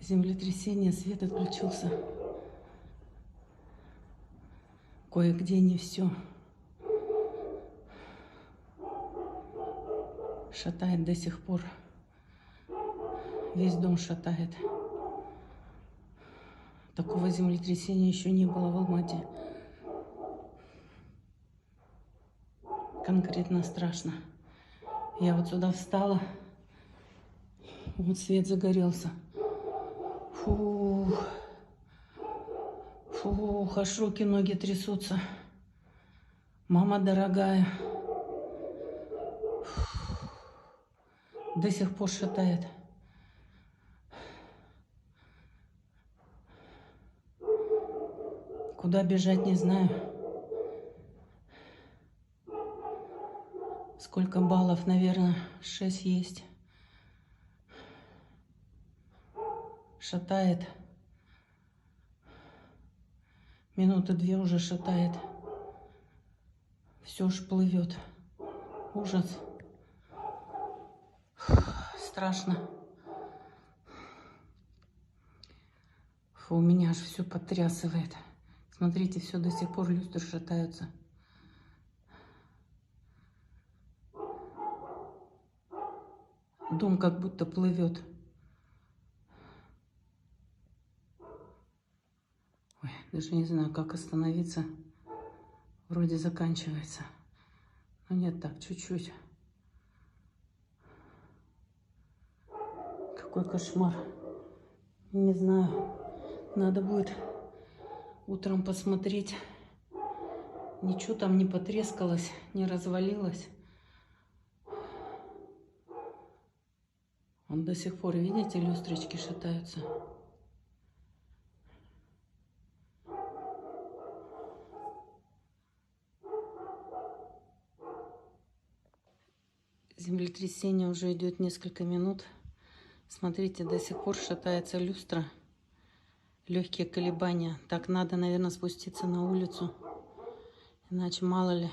Землетрясение, свет отключился. Кое-где не все. Шатает до сих пор. Весь дом шатает. Такого землетрясения еще не было в Алмате. Конкретно страшно. Я вот сюда встала. Вот свет загорелся. Фух. Фух, аж руки, ноги трясутся. Мама дорогая. До сих пор шатает. Куда бежать, не знаю. Сколько баллов, наверное, 6 есть. Шатает. Минуты 2 уже шатает. Все ж плывет. Ужас. Страшно. Фу, меня аж все потрясывает. Смотрите, все до сих пор люстры шатаются. Дом как будто плывет. Ой, даже не знаю, как остановиться. Вроде заканчивается. Но нет, так, чуть-чуть. Какой кошмар. Не знаю. Надо будет утром посмотреть. Ничего там не потрескалось, не развалилось. Он до сих пор, видите, люстрочки шатаются. Землетрясение уже идет несколько минут. Смотрите, до сих пор шатается люстра. Легкие колебания. Так, надо, наверное, спуститься на улицу. Иначе, мало ли,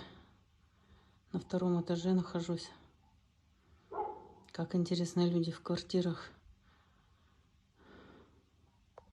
на 2-м этаже нахожусь. Как интересно, люди в квартирах